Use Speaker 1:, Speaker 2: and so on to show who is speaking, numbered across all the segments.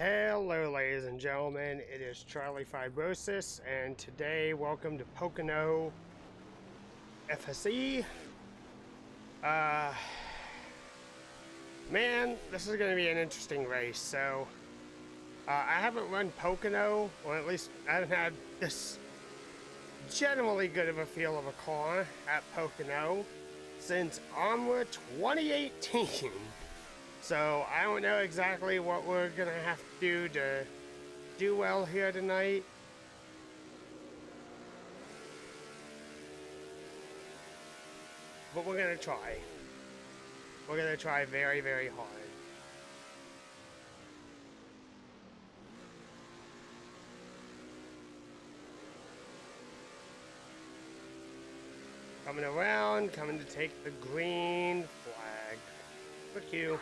Speaker 1: Hello, ladies and gentlemen. It is Charlie Fibrosis, and today, welcome to Pocono FSE. Uh, Man, this is going to be an interesting race. So, I haven't run Pocono, or at least I haven't had this generally good of a feel of a car at Pocono since OMRA 2018. So, I don't know exactly what we're going to have to do well here tonight. But we're gonna try. We're gonna try very, very hard. Coming around, coming to take the green flag. Look you.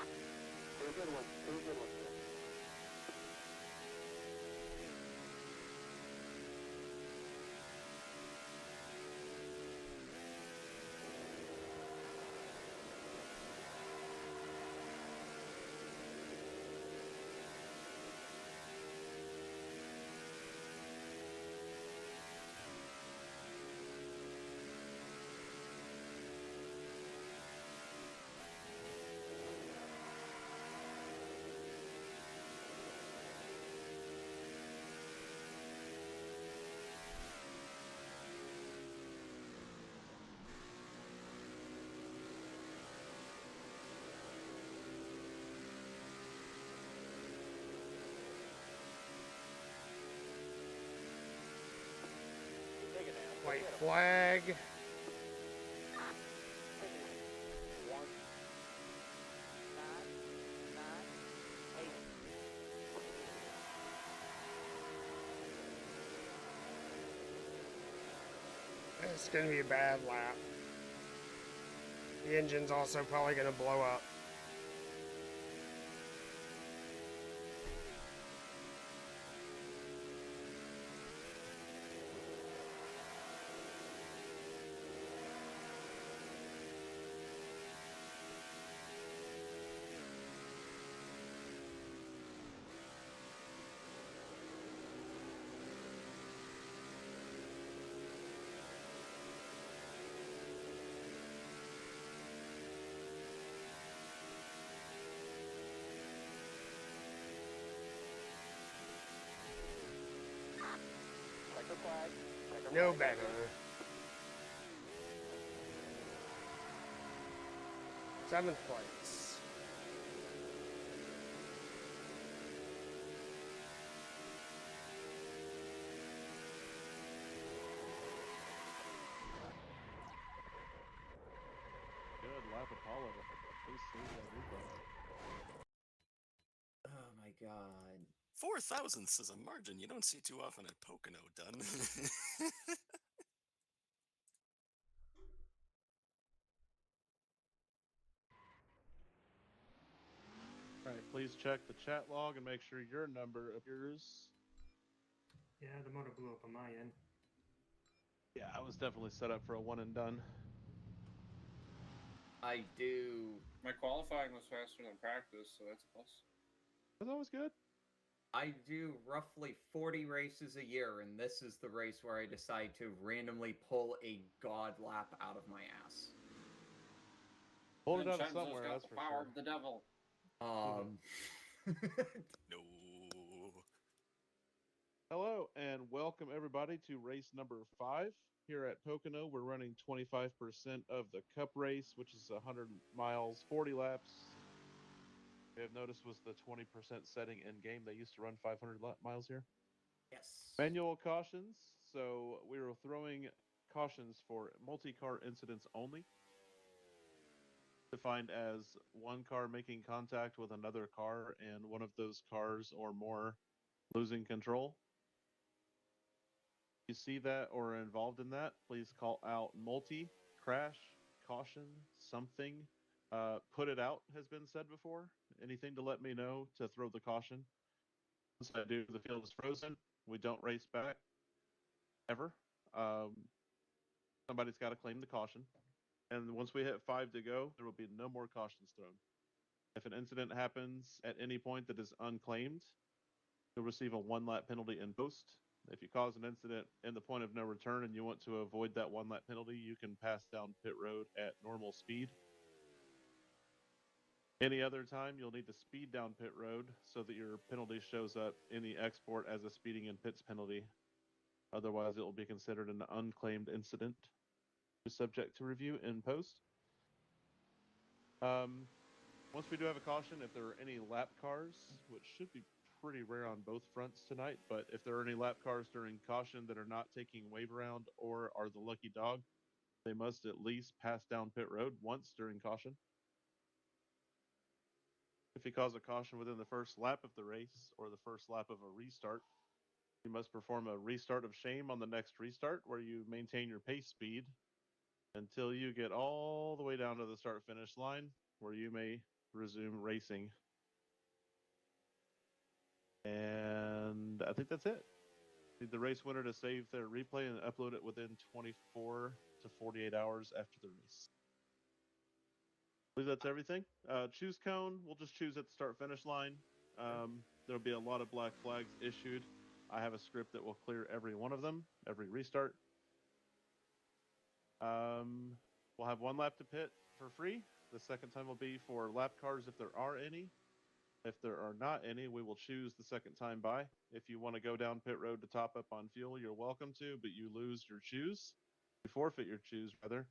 Speaker 1: White flag. It's gonna be a bad lap. The engine's also probably gonna blow up. No better. Seventh place.
Speaker 2: Good lap Apollo. Please save that replay.
Speaker 3: Oh my god.
Speaker 4: 4 thousandths is a margin you don't see too often at Pocono done.
Speaker 2: Alright, please check the chat log and make sure your number appears.
Speaker 5: Yeah, the motor blew up on my end.
Speaker 2: Yeah, I was definitely set up for a one and done.
Speaker 3: I do.
Speaker 6: My qualifying was faster than practice, so that's a plus.
Speaker 2: That's always good.
Speaker 3: I do roughly 40 races a year, and this is the race where I decide to randomly pull a god lap out of my ass.
Speaker 2: Hold it out
Speaker 6: Vincenzo's
Speaker 2: somewhere,
Speaker 6: got
Speaker 2: that's
Speaker 6: the
Speaker 2: for
Speaker 6: power
Speaker 2: sure.
Speaker 6: of the devil.
Speaker 4: No.
Speaker 2: Hello and welcome everybody to race number 5. Here at Pocono, we're running 25% of the Cup race, which is 100 miles, 40 laps. We have noticed was the 20% setting in game. They used to run 500 miles here.
Speaker 3: Yes.
Speaker 2: Manual cautions. So we were throwing cautions for multi-car incidents only. Defined as one car making contact with another car and one of those cars or more losing control. If you see that or are involved in that, please call out multi, crash, caution, something. Put it out has been said before. Anything to let me know to throw the caution. Once I do, the field is frozen. We don't race back ever. Somebody's got to claim the caution. And once we hit 5 to go, there will be no more cautions thrown. If an incident happens at any point that is unclaimed, You'll receive a 1-lap penalty in post. If you cause an incident in the point of no return and you want to avoid that 1-lap penalty, you can pass down pit road at normal speed. Any other time, you'll need to speed down pit road so that your penalty shows up in the export as a speeding in pits penalty. Otherwise, it will be considered an unclaimed incident, subject to review in post. Once we do have a caution, if there are any lap cars, which should be pretty rare on both fronts tonight, but if there are any lap cars during caution that are not taking wave around or are the lucky dog, they must at least pass down pit road once during caution. If you cause a caution within the first lap of the race or the first lap of a restart, you must perform a restart of shame on the next restart where you maintain your pace speed until you get all the way down to the start-finish line where you may resume racing. And I think that's it. Need the race winner to save their replay and upload it within 24 to 48 hours after the race. I believe that's everything. Choose cone. We'll just choose at the start-finish line. There'll be a lot of black flags issued. I have a script that will clear every one of them, every restart. We'll have 1 lap to pit for free. The second time will be for lap cars if there are any. If there are not any, we will choose the second time by. If you want to go down pit road to top up on fuel, you're welcome to, but you lose your choose. You forfeit your choose, rather.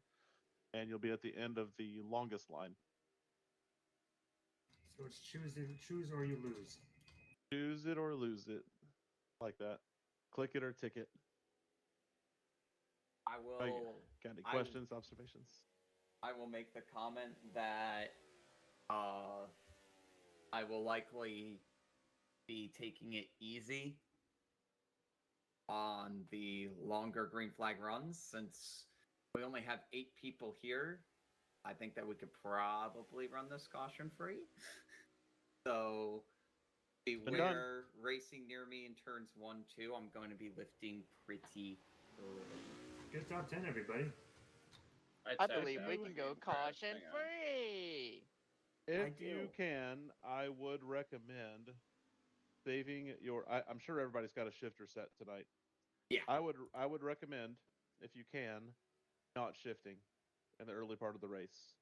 Speaker 2: And you'll be at the end of the longest line.
Speaker 5: So it's choose or you lose.
Speaker 2: Choose it or lose it. Like that. Click it or ticket.
Speaker 3: I will.
Speaker 2: Got any questions, observations?
Speaker 3: I will make the comment that I will likely be taking it easy on the longer green flag runs since we only have 8 people here. I think that we could probably run this caution free. So beware racing near me in turns 1, 2. I'm going to be lifting pretty early.
Speaker 5: Good top 10, everybody.
Speaker 7: I believe we can go caution free.
Speaker 2: If you can, I would recommend saving your. I'm sure everybody's got a shifter set tonight.
Speaker 3: Yeah.
Speaker 2: I would recommend, if you can, not shifting in the early part of the race.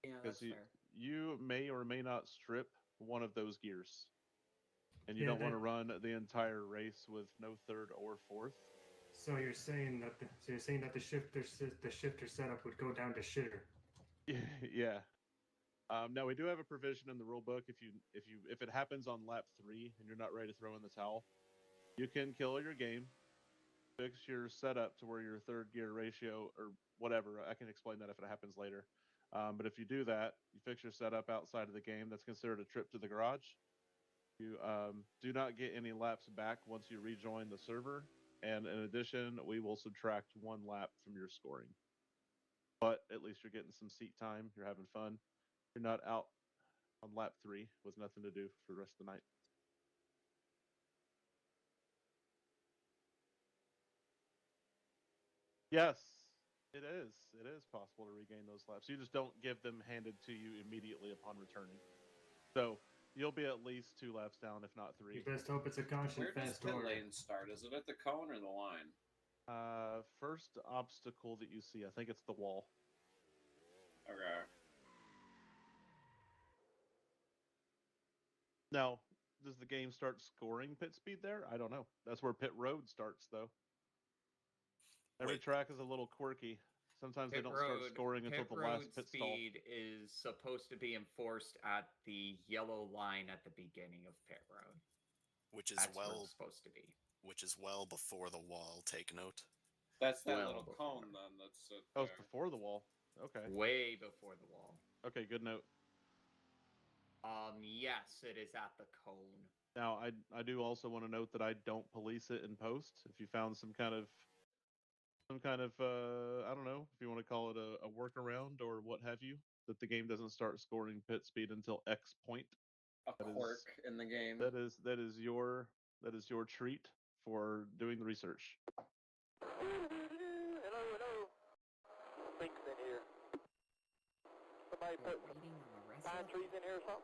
Speaker 3: Yeah, that's fair.
Speaker 2: You may or may not strip one of those gears, and you don't want to run the entire race with no third or fourth.
Speaker 5: So you're saying that the shifter setup would go down to shitter.
Speaker 2: Yeah. Now we do have a provision in the rule book. If it happens on lap 3 and you're not ready to throw in the towel, you can kill your game, fix your setup to where your third gear ratio or whatever. I can explain that if it happens later. But if you do that, you fix your setup outside of the game. That's considered a trip to the garage. You do not get any laps back once you rejoin the server. And in addition, we will subtract 1 lap from your scoring. But at least you're getting some seat time. You're having fun. You're not out on lap 3 with nothing to do for the rest of the night. Yes, it is. It is possible to regain those laps. You just don't give them handed to you immediately upon returning. So you'll be at least 2 laps down, if not 3.
Speaker 5: You best hope it's a caution
Speaker 6: Where does
Speaker 5: fast
Speaker 6: pit
Speaker 5: order.
Speaker 6: lane start? Is it at the cone or the line?
Speaker 2: First obstacle that you see, I think it's the wall.
Speaker 6: Okay.
Speaker 2: Now, does the game start scoring pit speed there? I don't know. That's where pit road starts, though. Every track is a little quirky. Sometimes they don't start scoring until the last pit stall.
Speaker 3: Speed is supposed to be enforced at the yellow line at the beginning of pit road.
Speaker 4: Which is
Speaker 3: That's where it's supposed to be.
Speaker 4: Which is well before the wall. Take note.
Speaker 6: That's that little cone then. That's it.
Speaker 2: Oh, it's before the wall. Okay.
Speaker 3: Way before the wall.
Speaker 2: Okay, good note.
Speaker 3: Yes, it is at the cone.
Speaker 2: Now, I do also want to note that I don't police it in post. If you found some kind of I don't know if you want to call it a workaround or what have you, that the game doesn't start scoring pit speed until X point.
Speaker 6: A quirk in the game.
Speaker 2: That is your treat for doing the research.
Speaker 8: Hello. Link's in here. Somebody put pine trees in here or something?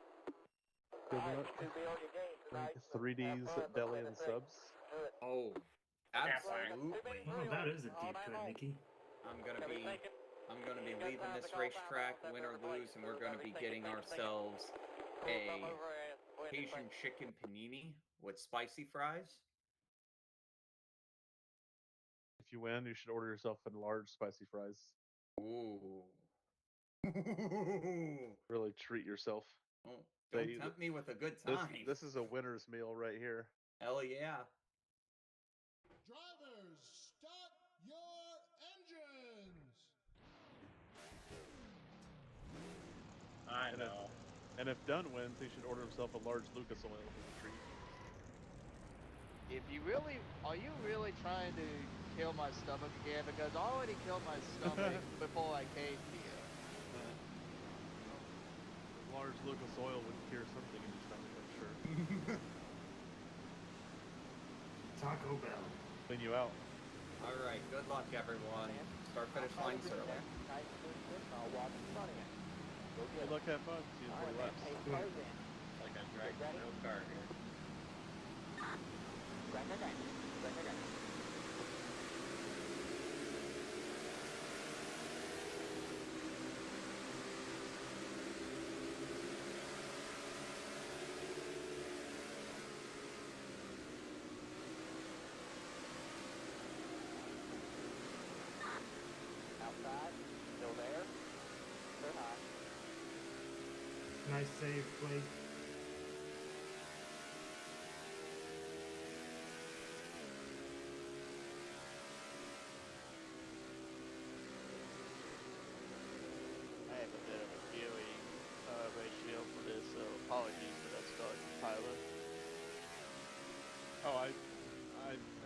Speaker 8: Should be on your game.
Speaker 2: 3Ds Deli and subs.
Speaker 3: Oh, absolutely.
Speaker 5: Well, that is a deep cut, Nikki.
Speaker 3: I'm gonna be leaving this racetrack, win or lose, and we're gonna be getting ourselves a Asian chicken panini with spicy fries.
Speaker 2: If you win, you should order yourself a large spicy fries.
Speaker 3: Ooh.
Speaker 2: Really treat yourself.
Speaker 3: Oh, don't tempt me with a good time.
Speaker 2: This is a winner's meal right here.
Speaker 3: Hell yeah.
Speaker 9: Drivers, start your engines!
Speaker 6: I know.
Speaker 2: And if Dunn wins, he should order himself a large Lucas Oil as a treat.
Speaker 7: If you really, are you really trying to kill my stomach again? Because I already killed my stomach before I came here.
Speaker 2: Large Lucas Oil would cure something in your stomach, I'm sure.
Speaker 5: Taco Bell.
Speaker 2: Clean you out.
Speaker 3: All right. Good luck, everyone. Start finish lines early.
Speaker 8: I'll walk in front of you. Go get
Speaker 2: Good luck, have fun. See you in 40 laps.
Speaker 8: Hey, cars in.
Speaker 6: Like I'm dragging no car here.
Speaker 8: Right. Outside, still there. They're hot.
Speaker 5: Nice save, Blake.
Speaker 7: I have a bit of a viewing ratio for this, so apologies for that start, Tyler.
Speaker 2: Oh, I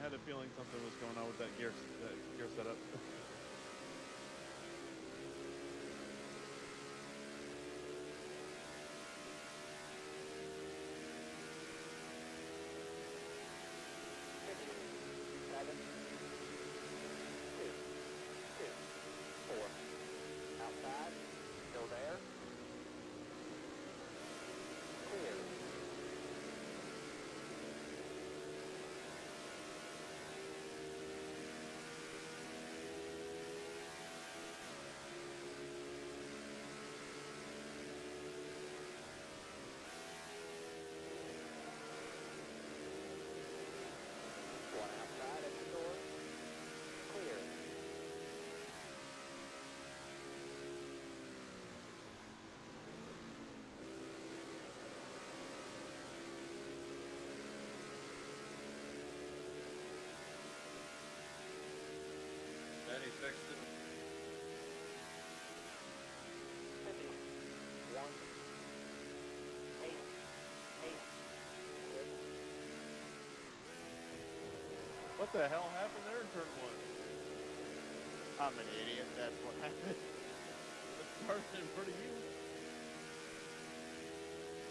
Speaker 2: had a feeling something was going on with that gear setup.
Speaker 8: Seven. 2, 4. Outside, still there. Clear. One outside at the door. Clear.
Speaker 6: Then he fixed it.
Speaker 8: 50. 1. 8. 8. 6.
Speaker 2: What the hell happened there in turn 1?
Speaker 7: I'm an idiot, that's what happened.
Speaker 2: It started in front of you.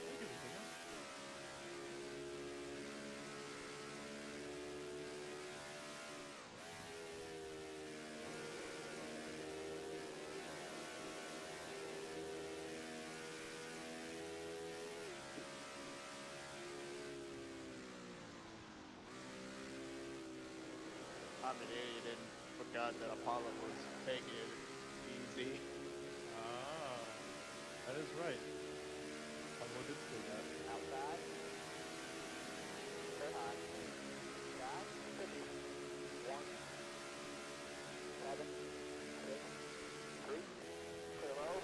Speaker 2: Look at this, man.
Speaker 7: I'm an idiot and forgot that Apollo was taking it easy.
Speaker 2: Ah, that is right. I did say that.
Speaker 8: Outside. They're hot. Guys, 50. 1. 7. 6. 3. Clear low.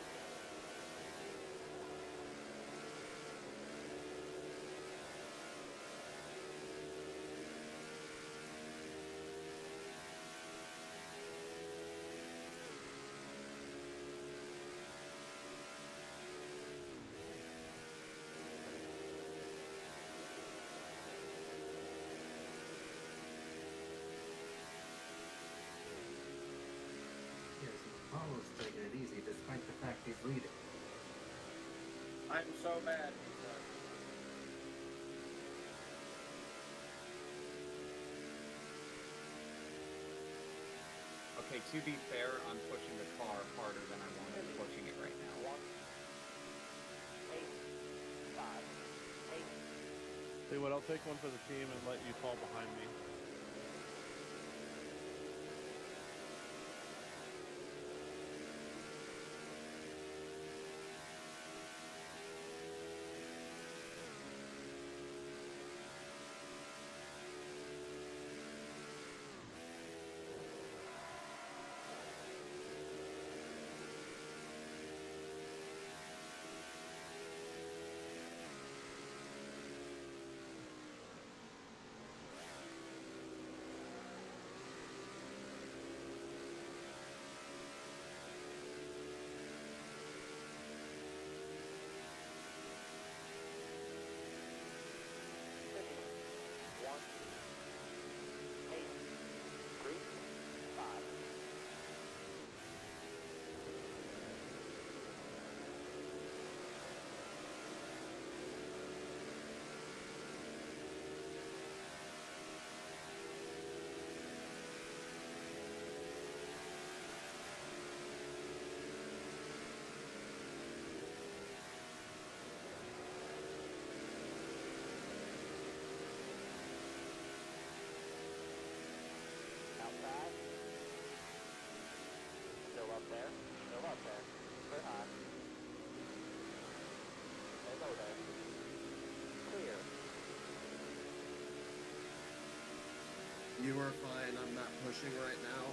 Speaker 5: Yes, Apollo's taking it easy despite the fact he's leading.
Speaker 6: I'm so mad, he said.
Speaker 3: Okay, to be fair, I'm pushing the car harder than I want to be pushing it right now.
Speaker 8: 1. 8. 5. 8.
Speaker 2: See what? I'll take one for the team and let you fall behind me.
Speaker 10: You are fine. I'm not pushing right now.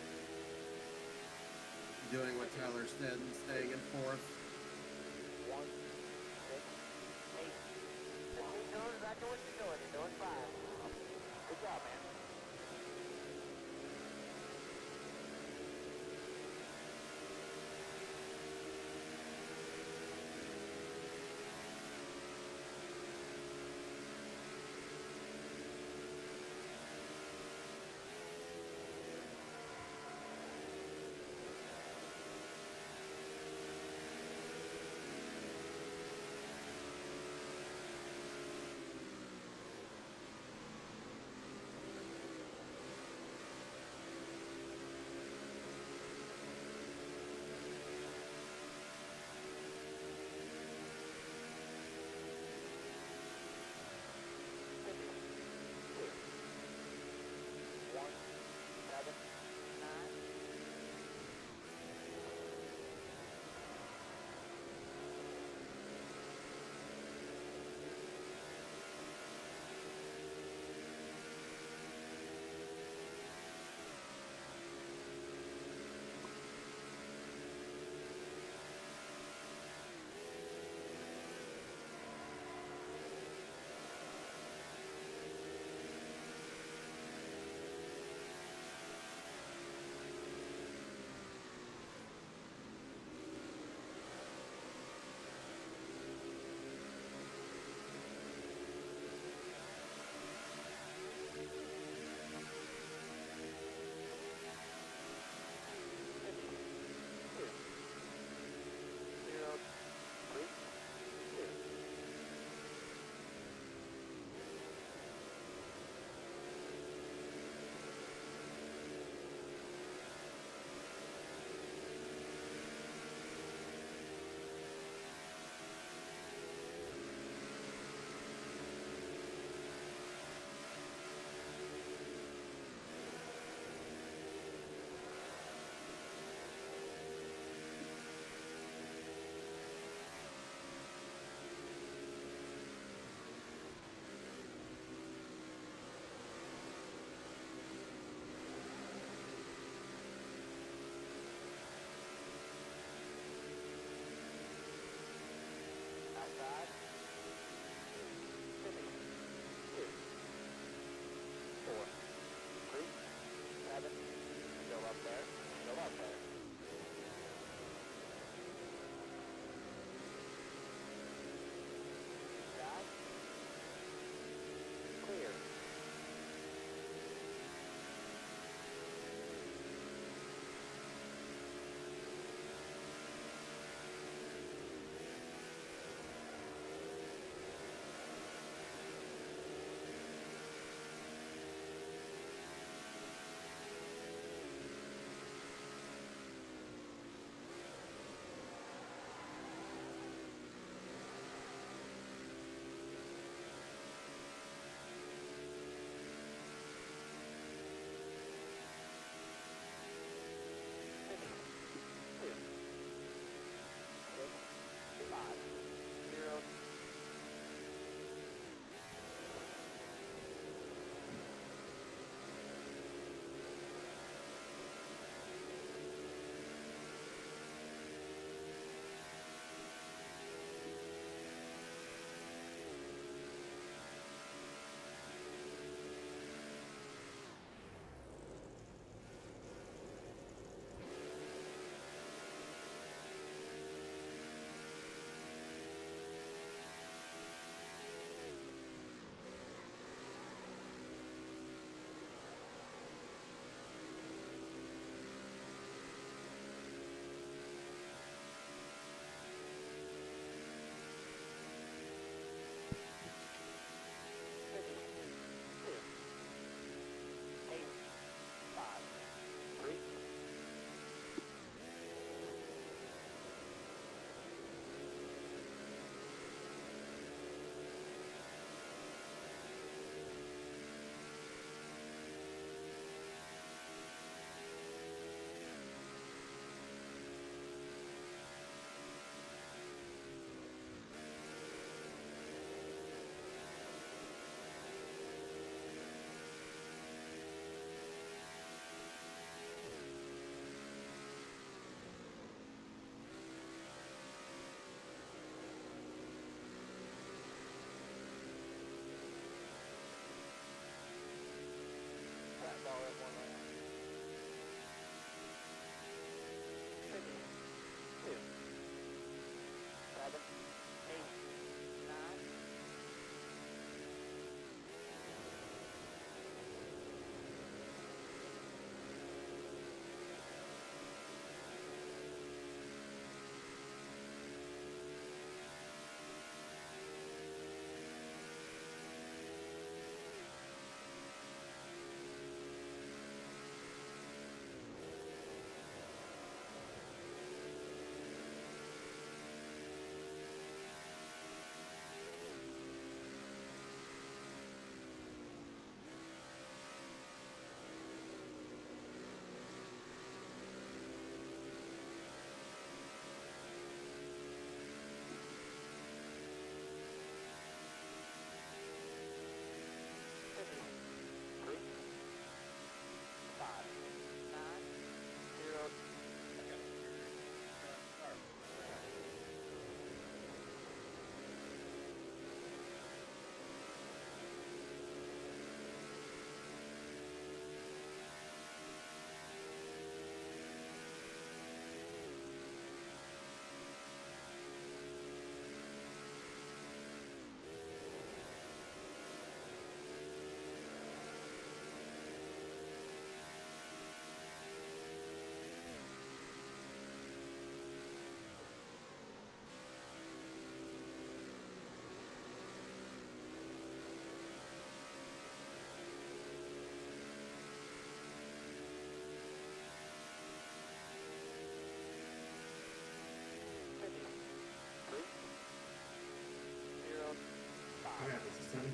Speaker 10: Doing what Tyler said and staying in fourth.
Speaker 8: 1, 6, 8. Keep doing exactly what you're doing. You're doing fine. Good job, man.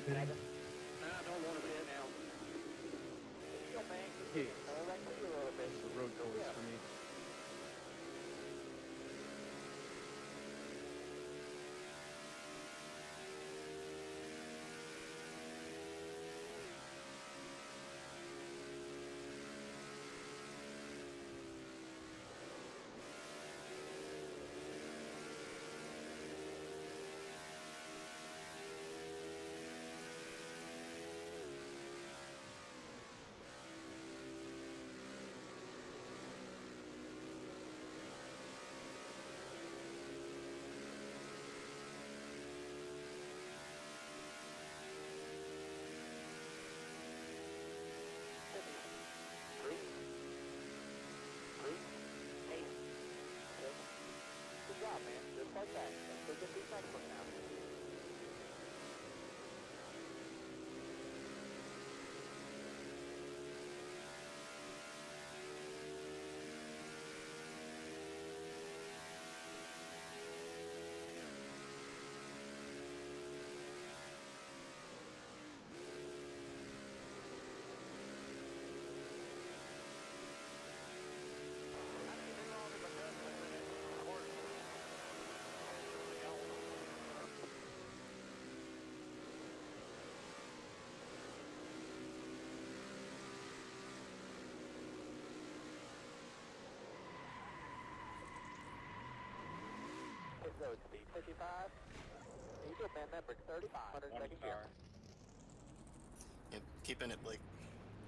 Speaker 5: pitting.
Speaker 6: I don't want to be it now.
Speaker 8: Yo, man,
Speaker 2: Yes.
Speaker 8: back to you a little bit.
Speaker 2: This is the road course
Speaker 8: Yeah.
Speaker 2: for me.
Speaker 8: Good job, man. Just like that. Let's go get these next ones now. Pit road speed 55. Eagle man member 35. 102nd gear.
Speaker 4: Yeah, keeping it like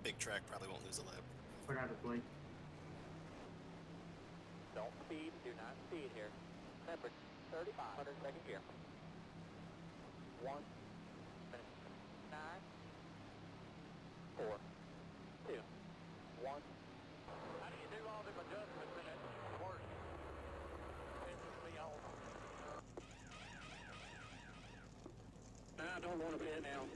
Speaker 4: big track probably won't lose a lap.
Speaker 5: Put out a blink.
Speaker 8: Don't speed. Do not speed here. Member 35. 102nd gear. 1 minute. 9 4 2 1. How do you do all them adjustments in it? Worse. Pisses me off.
Speaker 6: I don't want to be it now.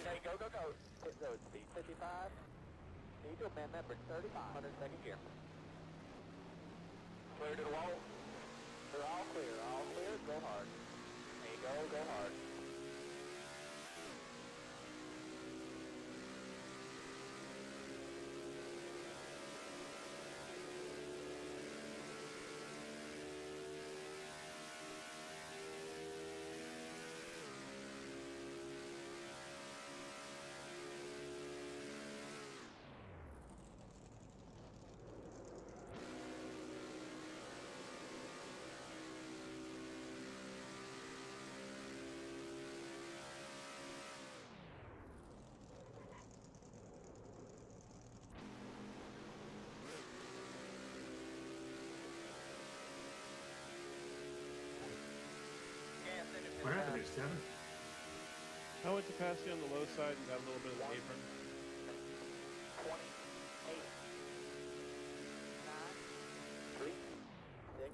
Speaker 8: Okay, go, go, go. Pit road speed 55. Eagle man member 35. 102nd gear. Clear to the wall. They're all clear. All clear. Go hard. There you go. Go hard.
Speaker 5: What happened there, 7?
Speaker 2: I went to pass you on the low side and got a little bit of the apron.
Speaker 8: 28, 9, 3, 6.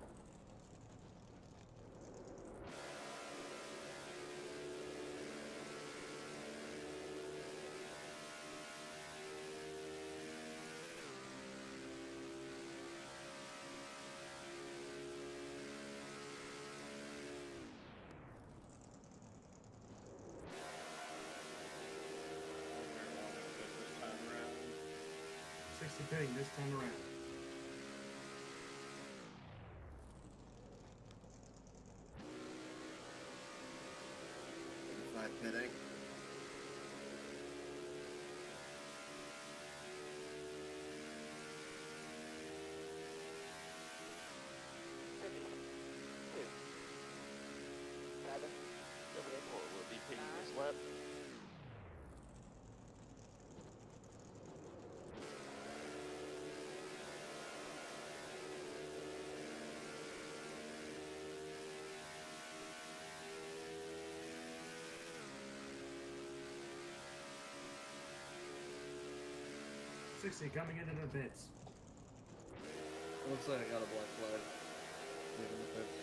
Speaker 6: This time around.
Speaker 5: 60 pitting this time around.
Speaker 10: Pitting.
Speaker 7: We'll be picking this lap.
Speaker 5: Coming into the pits.
Speaker 10: Looks like I got a black flag. Leaving the pits.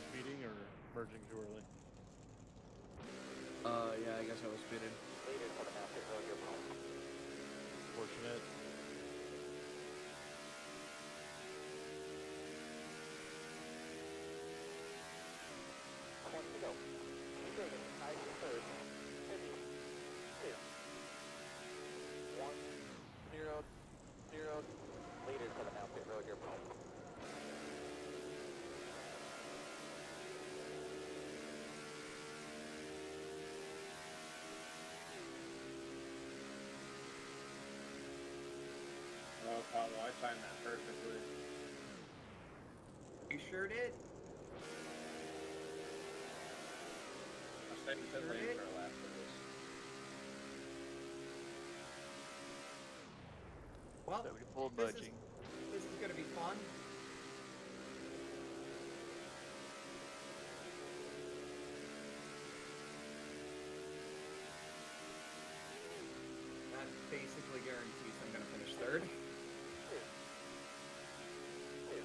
Speaker 2: Speeding or merging too early?
Speaker 10: Yeah, I guess I was speeding.
Speaker 8: Leaders coming out pit road, your pump.
Speaker 2: Fortunate.
Speaker 8: 20 to go. Keep digging. Nice and third. 50. 2. 1. 0. 0. Leaders coming out pit road, your pump.
Speaker 6: Oh, Apollo, I timed that perfectly.
Speaker 3: You sure did?
Speaker 6: I'll stay in pit lane
Speaker 3: did?
Speaker 6: for a lap for this.
Speaker 3: Well,
Speaker 7: 74
Speaker 3: this
Speaker 7: budging.
Speaker 3: is gonna be fun. That basically guarantees I'm gonna finish third.
Speaker 8: 2. 2.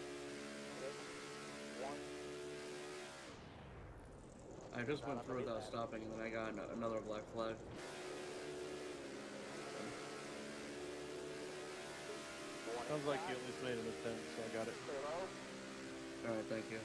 Speaker 8: 1.
Speaker 10: I just went through without stopping, and then I got another black flag.
Speaker 2: Sounds like you at least made an attempt, so I got it.
Speaker 8: Clear low.
Speaker 10: Alright, thank you.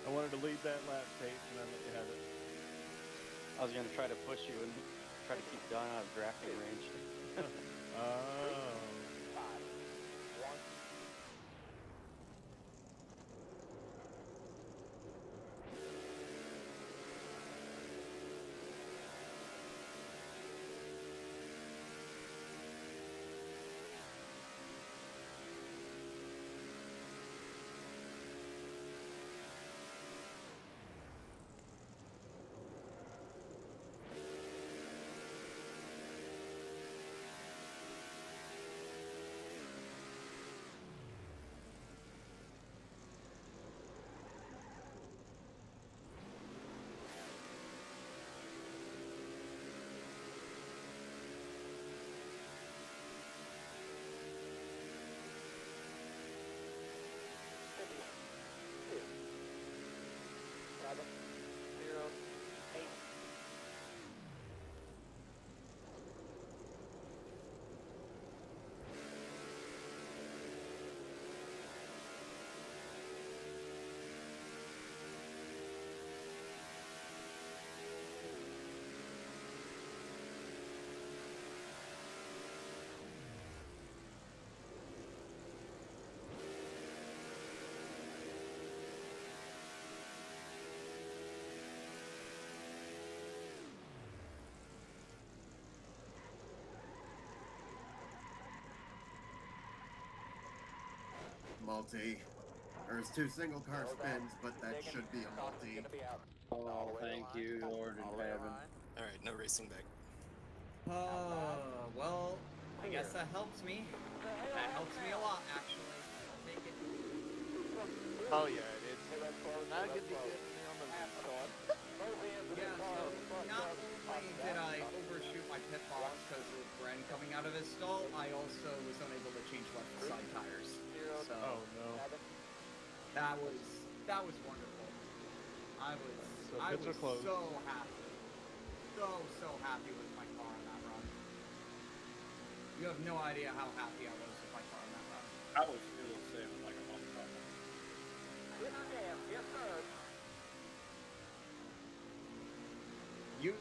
Speaker 2: I wanted to lead that lap, Tate, and then let you have it.
Speaker 11: I was gonna try to push you and try to keep Don out of drafting range.
Speaker 2: Oh.
Speaker 8: 5. 1.
Speaker 12: Multi. There's 2 single car spins, but that should be a multi.
Speaker 6: Oh, thank you, Lord in heaven.
Speaker 4: Alright, no racing back.
Speaker 3: Well, I guess that helps me. That helps me a lot, actually. I'll take it.
Speaker 7: Oh yeah, it is. Now it could be good for me on the lead side.
Speaker 3: Yeah, so not only did I overshoot my pit box because of Bren coming out of his stall, I also was unable to change left side tires. So
Speaker 2: Oh no.
Speaker 3: that was wonderful. I was
Speaker 2: close.
Speaker 3: so happy. So happy with my car on that run. You have no idea how happy I was with my car on that run.
Speaker 6: I was feeling the same like a motherfucker.
Speaker 8: Yes, sir.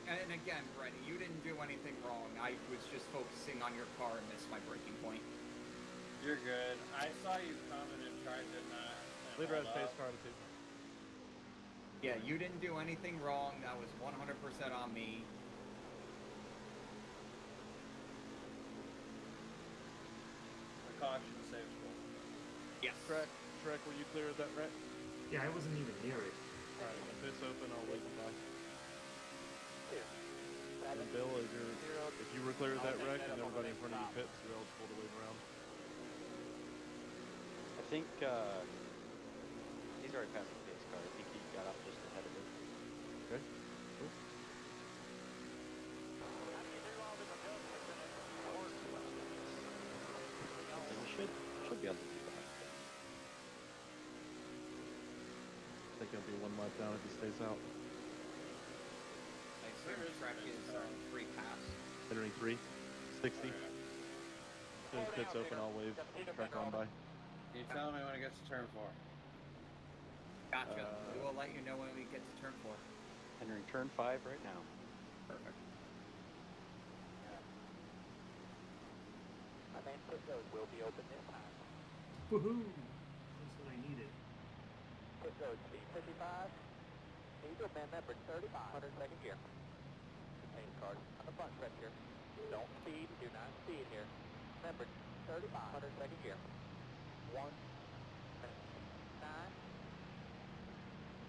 Speaker 3: And again, Brenny, you didn't do anything wrong. I was just focusing on your car and missed my braking point.
Speaker 6: You're good. I saw you coming and tried to not.
Speaker 2: Leader has pace car to 2.
Speaker 3: Yeah, you didn't do anything wrong. That was 100% on me.
Speaker 6: The caution saves both.
Speaker 3: Yes.
Speaker 2: Trek, were you clear of that wreck?
Speaker 5: Yeah, I wasn't even near it.
Speaker 2: Alright, if it's open, I'll wait and buy.
Speaker 8: 2. 7.
Speaker 2: And Bill, if you were clear of that wreck and everybody in front of you pits, you're eligible to wave around.
Speaker 11: I think he's already passed the pace car. I think he got out just ahead of it.
Speaker 2: Okay. Cool.
Speaker 11: You should be able to do that.
Speaker 2: I think he'll be one lap down if he stays out.
Speaker 3: I assume the track is free pass.
Speaker 2: Entering 3, 60. As soon as pit's open, I'll wave track on by.
Speaker 6: You tell me when it gets to turn 4.
Speaker 3: Gotcha. We will let you know when we get to turn 4.
Speaker 11: Entering turn 5 right now.
Speaker 3: Perfect.
Speaker 8: My main pit road will be open this time.
Speaker 5: Woohoo! That's what I needed.
Speaker 8: Pit road speed 55. Diesel man member 35. 102nd gear. Paint card on the front stretch here. Don't speed, do not speed here. Member 35. 102nd gear. 1, 9,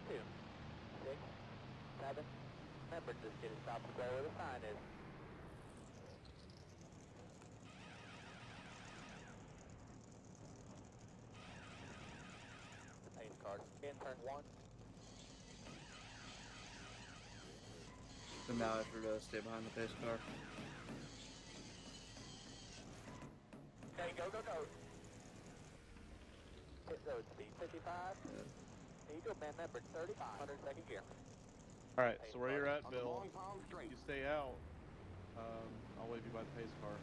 Speaker 8: 2, 6, 7. Remember, just get a stop square where the sign is. The pace card. In turn 1.
Speaker 10: So now I have to stay behind the pace car.
Speaker 8: Okay, go, go, go. Pit road speed 55. Eagle man member 35. 102nd gear.
Speaker 2: Alright, so where you're at, Bill, you stay out. I'll wave you by the pace car.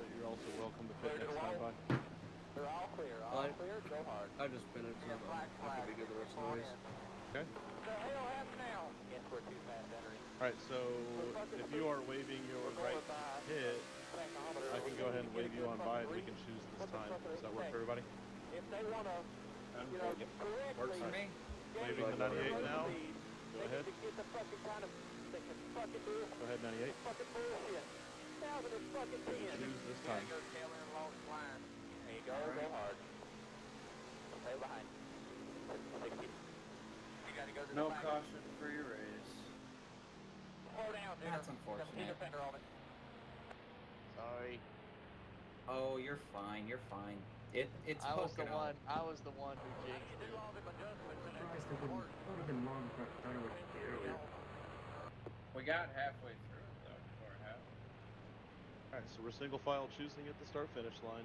Speaker 2: But you're also welcome to pit next time by.
Speaker 8: They're all clear. All clear. Go hard.
Speaker 10: I just finished, so I could be good the rest of the race.
Speaker 2: Okay.
Speaker 8: What the hell happened now? Yes, we're too fast entering.
Speaker 2: Alright, so if you are waving your right hit, I can go ahead and wave you on by and we can choose this time. Does that work for everybody?
Speaker 8: If they want to, you know, correctly...
Speaker 3: Works for me.
Speaker 2: Waving the 98 now. Go ahead.
Speaker 8: Get the fucking kind of... They can fucking do it.
Speaker 2: Go ahead, 98.
Speaker 8: Fucking bullshit. 1,000 is fucking 10.
Speaker 2: Choose this time.
Speaker 8: Go tail end along the line. There you go. Go hard. Stay behind. 60. You gotta go to the
Speaker 6: No
Speaker 8: back.
Speaker 6: caution for your race.
Speaker 8: Slow down, dude.
Speaker 3: That's unfortunate.
Speaker 8: Need a fender on it.
Speaker 7: Sorry.
Speaker 3: Oh, you're fine. You're fine. It's
Speaker 7: I was the
Speaker 3: Pocono.
Speaker 7: one who jinxed it.
Speaker 5: Surprised it would have been long enough to done with it earlier.
Speaker 6: We got halfway through it though before it happened.
Speaker 2: Alright, so we're single file choosing at the start finish line.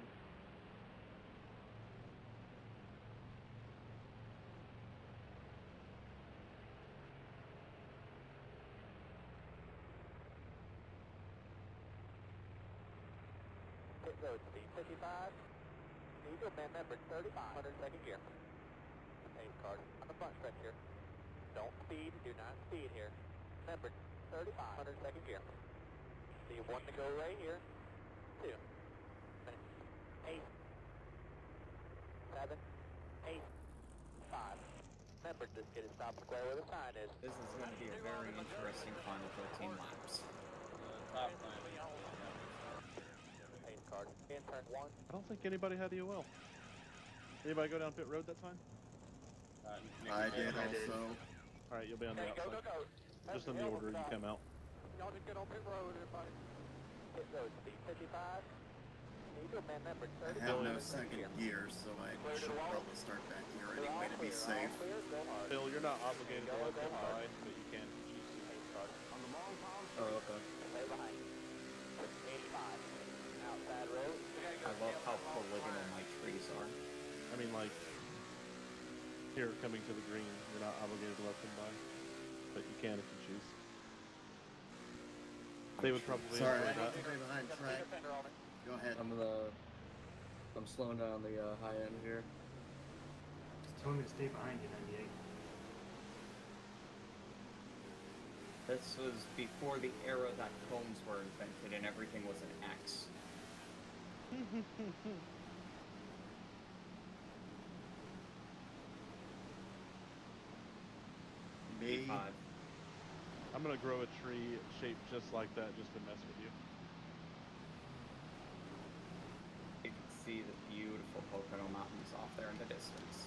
Speaker 8: Pit road speed 55. Eagle man member 35. 102nd gear. Pace card on the front stretch here. Don't speed, do not speed here. Member 35. 102nd gear. See one to go right here. 2. 8. 7. 8. 5. Remember, just get a stop square where the sign is.
Speaker 3: This is going to be a very interesting final 13 laps.
Speaker 6: Top line.
Speaker 8: Pace card. In turn 1.
Speaker 2: I don't think anybody had EOL. Anybody go down pit road that time?
Speaker 12: I did also.
Speaker 2: Alright, you'll be on the
Speaker 8: Okay,
Speaker 2: outside.
Speaker 8: go.
Speaker 2: Just in the order you come out.
Speaker 8: Y'all just get on pit road, everybody. Pit road speed 55. Eagle man member
Speaker 12: I
Speaker 8: 35.
Speaker 12: have no second gear, so I should probably start back here anyway to be safe.
Speaker 2: Bill, you're not obligated to let them by, but you can choose to.
Speaker 10: Oh, okay.
Speaker 8: Stay behind. 85. Outside road.
Speaker 3: I love how polygonal my trees are.
Speaker 2: I mean, like, here coming to the green, you're not obligated to let them by, but you can if you choose. They would probably
Speaker 12: Sorry, I
Speaker 2: enjoy that.
Speaker 12: need to stay behind track. Go ahead.
Speaker 10: I'm slowing down the high end here.
Speaker 5: Just tell me to stay behind you, 98.
Speaker 3: This was before the era that cones were invented and everything was an X.
Speaker 12: Me.
Speaker 3: P5.
Speaker 2: I'm gonna grow a tree shaped just like that just to mess with you.
Speaker 3: You can see the beautiful Pocono Mountains off there in the distance.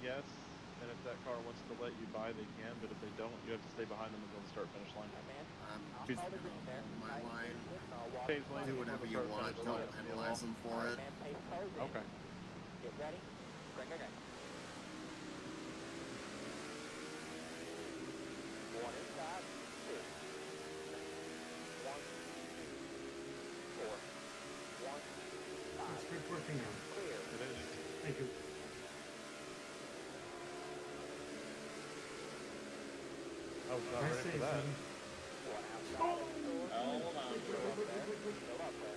Speaker 2: Yes. And if that car wants to let you by, they can. But if they don't, you have to stay behind them until the start finish line.
Speaker 12: I'm just gonna hold my line.
Speaker 2: Change lanes
Speaker 12: Do
Speaker 2: before
Speaker 12: whatever
Speaker 2: the
Speaker 12: you
Speaker 2: start
Speaker 12: want.
Speaker 2: finish
Speaker 12: Don't
Speaker 2: line.
Speaker 12: penalize them for it.
Speaker 2: Okay.
Speaker 8: Get ready. Bring her in. One inside. Two. One. Four. One.
Speaker 5: That's good working on.
Speaker 8: Clear.
Speaker 2: It is.
Speaker 5: Thank you.
Speaker 2: I was not
Speaker 5: I
Speaker 2: ready
Speaker 5: say
Speaker 2: for that.
Speaker 5: 7.
Speaker 8: One outside.
Speaker 6: Hold on.
Speaker 5: Wait,
Speaker 8: Still up there.
Speaker 5: wait.
Speaker 8: Still up there.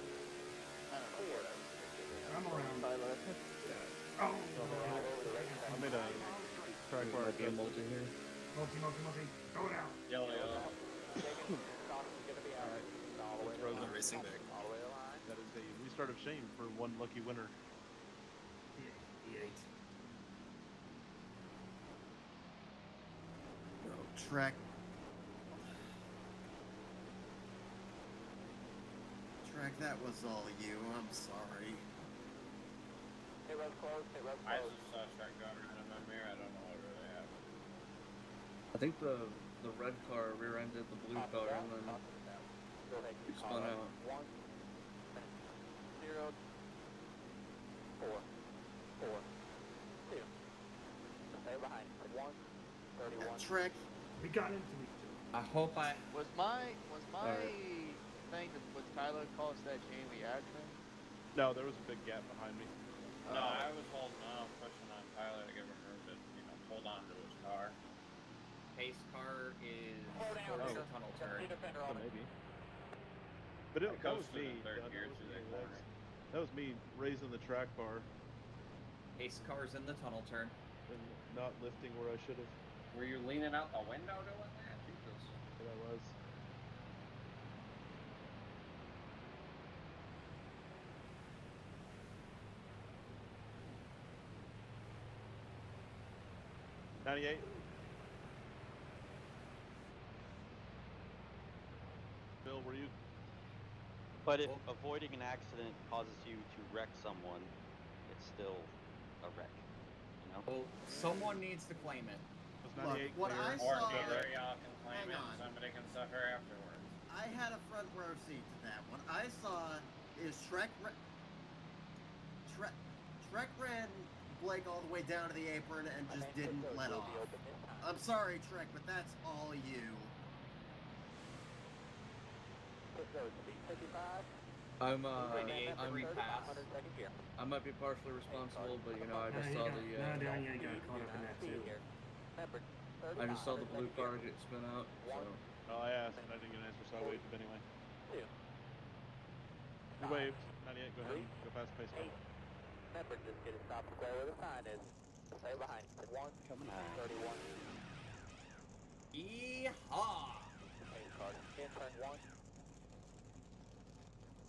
Speaker 8: Clear.
Speaker 5: I'm around. Oh!
Speaker 8: All over the race
Speaker 2: I made a track bar
Speaker 10: Might be a
Speaker 2: adjustment.
Speaker 10: multi here.
Speaker 5: Multi. Throw it out.
Speaker 6: Yellow.
Speaker 8: Caution's gonna be out. All the way to the
Speaker 2: Frozen.
Speaker 8: line.
Speaker 12: Racing back.
Speaker 8: All the way to the line.
Speaker 2: That is a restart of shame for one lucky winner.
Speaker 5: E8.
Speaker 12: No, track. Track, that was all you. I'm sorry.
Speaker 8: Hit road closed. Hit road
Speaker 6: I
Speaker 8: closed.
Speaker 6: just saw track going around in my mirror. I don't know what really happened.
Speaker 10: I think the red car rear-ended the blue car and then
Speaker 8: Go ahead.
Speaker 10: he spun out.
Speaker 8: 1 0 4 4 2. Stay behind. 1 31.
Speaker 12: Track.
Speaker 5: We got into each
Speaker 3: I hope I.
Speaker 7: Was my
Speaker 10: Alright.
Speaker 7: thing that was Kylo call us that Jamie accident?
Speaker 2: No, there was a big gap behind me.
Speaker 6: No, I was holding on, pushing on Tyler to give him room to, hold on to his car.
Speaker 3: Pace car is
Speaker 8: Slow down.
Speaker 3: towards
Speaker 8: Sir.
Speaker 3: the tunnel
Speaker 8: Sir,
Speaker 3: turn.
Speaker 8: need a fender
Speaker 2: So
Speaker 8: on it.
Speaker 2: maybe. But
Speaker 6: It
Speaker 2: that
Speaker 6: goes
Speaker 2: was
Speaker 6: to
Speaker 2: me.
Speaker 6: the third
Speaker 2: That
Speaker 6: gear
Speaker 2: was
Speaker 6: through
Speaker 2: me.
Speaker 6: that corner.
Speaker 2: That was me raising the track bar
Speaker 3: Pace car's in the tunnel turn.
Speaker 2: and not lifting where I should have.
Speaker 6: Were you leaning out the window doing that? Jesus.
Speaker 2: But I was. '98. Bill, were you?
Speaker 11: But if avoiding an accident causes you to wreck someone, it's still a wreck. You know?
Speaker 3: Well, someone needs to claim it.
Speaker 2: Was
Speaker 12: Look,
Speaker 2: 98
Speaker 12: what
Speaker 2: clear?
Speaker 12: I
Speaker 6: Or
Speaker 12: saw.
Speaker 6: either y'all can claim
Speaker 12: Hang
Speaker 6: it
Speaker 12: on.
Speaker 6: and somebody can suffer afterwards.
Speaker 12: I had a front row seat to that. What I saw is Shrek ran Blake all the way down to the apron and just didn't let off. I'm sorry, Trek, but that's all you.
Speaker 8: Pit road speed 55.
Speaker 10: I'm
Speaker 3: 98 repass.
Speaker 10: I might be partially responsible, but you know I just saw the
Speaker 5: you got caught up in that too.
Speaker 10: I just saw the blue car get spin out. So
Speaker 2: Oh, I asked and I didn't get an answer, so I waved it anyway. You waved. 98, go ahead. Go past the pace car.
Speaker 8: Remember, just get a stop square where the sign is. Stay behind. 1
Speaker 11: Coming on.
Speaker 8: 31.
Speaker 3: Yeehaw!
Speaker 8: Pace car. In turn 1.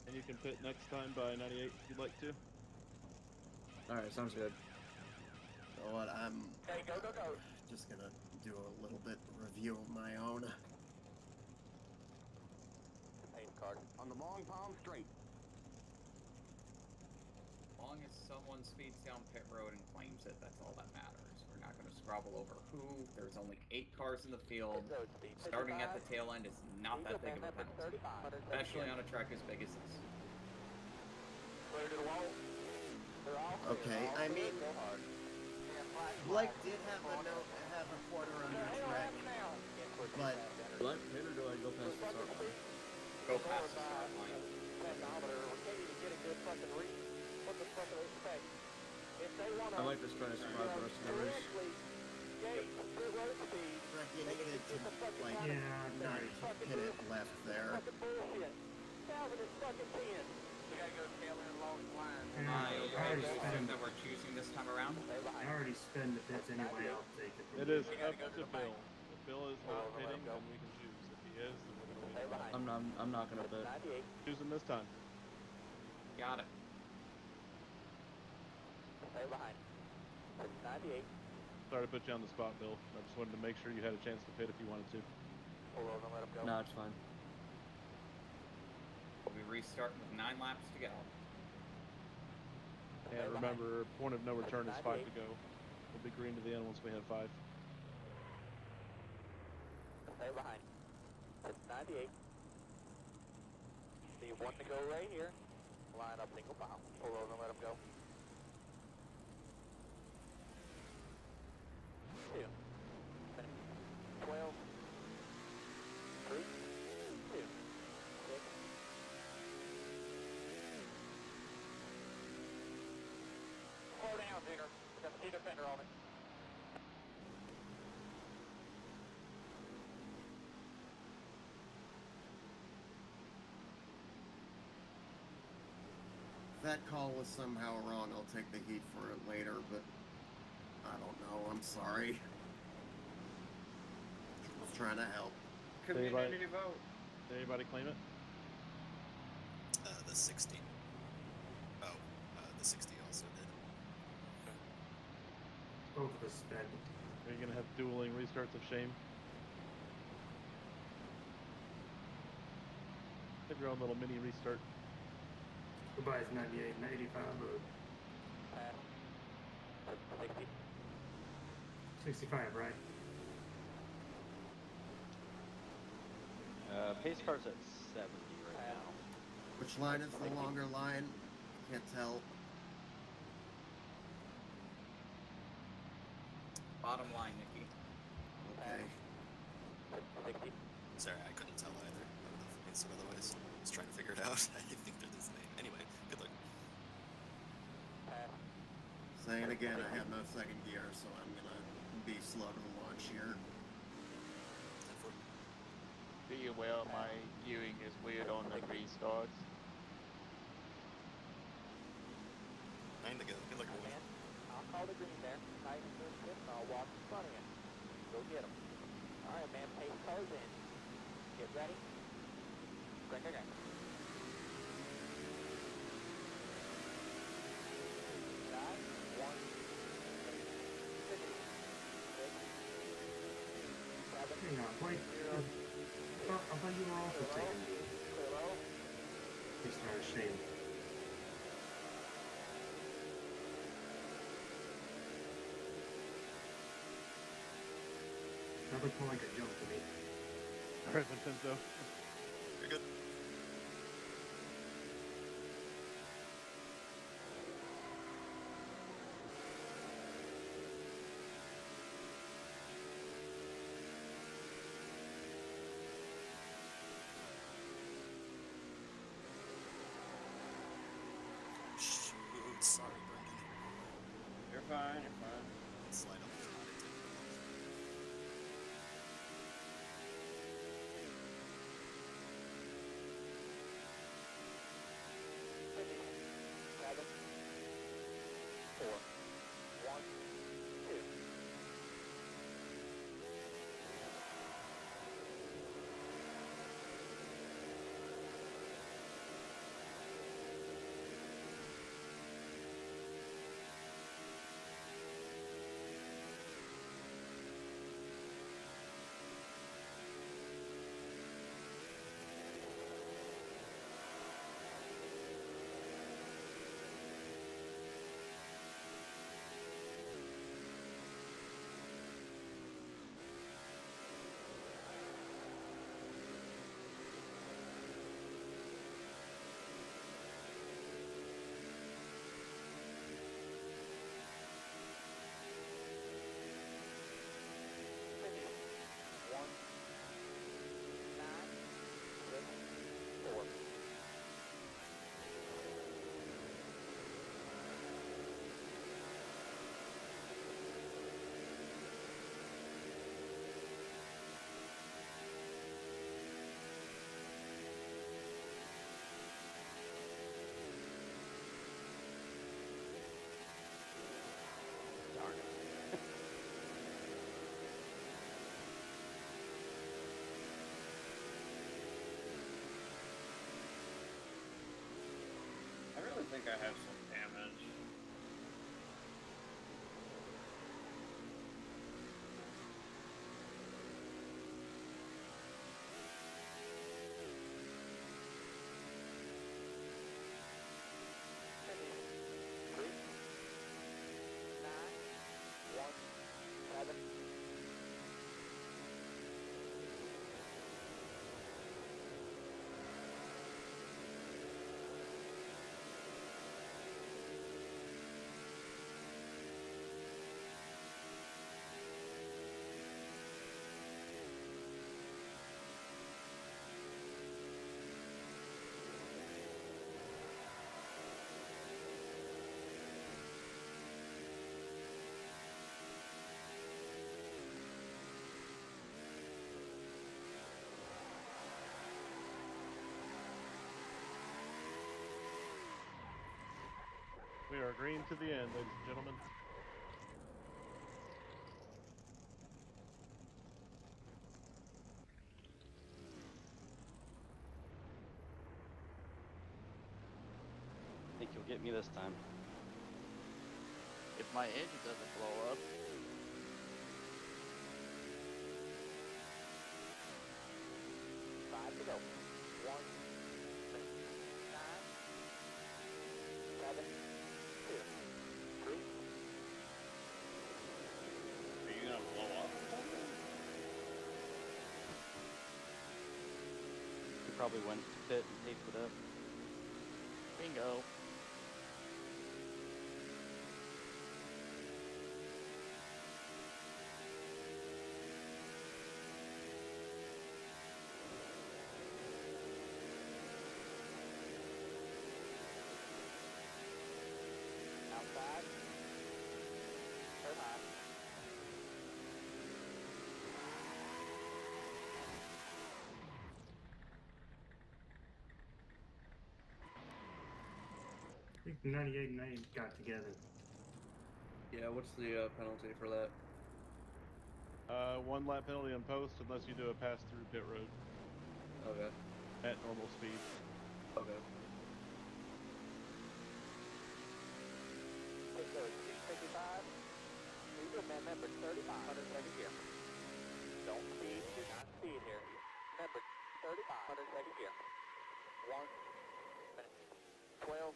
Speaker 2: And you can pit next time by 98 if you'd like to.
Speaker 10: all right, sounds good.
Speaker 12: You know what? I'm
Speaker 8: Okay, go.
Speaker 12: just gonna do a little bit review of my own.
Speaker 8: Pace car. On the long palm straight.
Speaker 3: As long as someone speeds down pit road and claims it, that's all that matters. We're not going to squabble over who. There's only 8 cars in the field.
Speaker 8: Pit road speed
Speaker 3: Starting at the
Speaker 8: 55.
Speaker 3: tail end is not that big of a penalty, especially on a track as big as this.
Speaker 8: Clear to the wall. They're all clear.
Speaker 12: Okay,
Speaker 8: All
Speaker 12: I
Speaker 8: clear.
Speaker 12: mean,
Speaker 8: Go hard.
Speaker 12: Blake did have a quarter under Trek, but
Speaker 10: Do I pit or do I go past the start line?
Speaker 3: Go past the start line.
Speaker 8: Technometer, we can't even get a good fucking read. What the fuck do they expect? If they want
Speaker 10: I might just try to survive the rest of the race.
Speaker 8: gate pit road speed,
Speaker 12: Trek, you needed to, like,
Speaker 5: Yeah,
Speaker 12: not
Speaker 5: nice.
Speaker 12: hit it left there.
Speaker 8: fucking bullshit. Calvin is fucking 10. We gotta go tail end along the line.
Speaker 5: Yeah,
Speaker 3: I
Speaker 5: already
Speaker 3: assume
Speaker 5: spent.
Speaker 3: that we're choosing this time around.
Speaker 8: Stay
Speaker 5: I
Speaker 8: behind.
Speaker 5: already spent the bits anyway. I'll take it.
Speaker 2: It is
Speaker 8: We gotta
Speaker 2: up
Speaker 8: go to
Speaker 2: to
Speaker 8: the bank.
Speaker 2: Bill. If Bill is
Speaker 8: Pull
Speaker 2: not
Speaker 8: over, let
Speaker 2: pitting,
Speaker 8: him go.
Speaker 2: then we can choose. If he is, then we're
Speaker 8: Stay
Speaker 2: going to leave.
Speaker 8: behind.
Speaker 10: I'm not gonna pit.
Speaker 8: 98.
Speaker 2: Choose him this time.
Speaker 3: Got it.
Speaker 8: Stay behind. 98.
Speaker 2: Sorry to put you on the spot, Bill. I just wanted to make sure you had a chance to pit if you wanted to.
Speaker 8: Pull over and let him go.
Speaker 10: No, it's fine.
Speaker 3: We'll be restarting with 9 laps to go.
Speaker 2: And remember, point of no return is 5 to go. We'll I'll be green to the end once we have 5.
Speaker 8: Stay behind. It's 98. Leave one to go right here. Line up single file. Pull over and let him go. 2. 12. 3. 2. 6. Slow down, Junior. We got the speed defender on it.
Speaker 12: If that call was somehow wrong, I'll take the heat for it later, but I don't know. I'm sorry. I was trying to help.
Speaker 3: Community vote.
Speaker 2: Did anybody claim it?
Speaker 4: The 60. Oh, the 60 also did.
Speaker 5: Go for the sped.
Speaker 2: Are you gonna have dueling restarts of shame? Have your own little mini restart.
Speaker 5: Goodbye, it's 98 and 85, but
Speaker 8: 60.
Speaker 5: 65, right?
Speaker 11: Pace car's at 70 right now.
Speaker 12: Which line is the longer line? Can't tell.
Speaker 3: Bottom line, Nikki.
Speaker 12: Okay.
Speaker 8: 60.
Speaker 4: Sorry, I couldn't tell either. I would have answered otherwise. I was trying to figure it out. I think they're the same. Anyway, good luck.
Speaker 12: Saying again, I have no second gear, so I'm gonna be slow to the launch here.
Speaker 7: Be aware my viewing is weird on the restarts.
Speaker 4: 9 to go. Good luck, everyone.
Speaker 8: Man, I'll call the green there. Tighten the ship and I'll walk in front of you. Go get him. Alright, man, pace car's in. Get ready. Bring her down. 9, 1, 6, 6, 7,
Speaker 5: Hang on, Blake. I thought you were also taking this kind of shame. That looked more like a jump to me.
Speaker 2: Alright, Vincenzo.
Speaker 4: You're good. Shoot, sorry, Brendan.
Speaker 6: You're fine, you're fine.
Speaker 4: Slide up the not intended.
Speaker 8: Seven, 4, 1, 2.
Speaker 6: I really think I have some damage.
Speaker 2: We are green to the end, ladies and gentlemen.
Speaker 11: Think you'll get me this time.
Speaker 7: If my engine doesn't blow up.
Speaker 8: Five to go. 1, 9, 7, 2, 3.
Speaker 6: Are you gonna blow up?
Speaker 11: You probably went to pit and taped it up.
Speaker 7: Bingo.
Speaker 8: Outside. Turn high.
Speaker 5: I think 98 and 8 got together.
Speaker 10: Yeah, what's the penalty for that?
Speaker 2: 1 lap penalty on post unless you do a pass through pit road
Speaker 10: Okay.
Speaker 2: at normal speed.
Speaker 10: Okay.
Speaker 8: Take those 655. Leader member 3500 second gear. Don't speed, do not speed here. Member 3500 second gear. 1 minute 12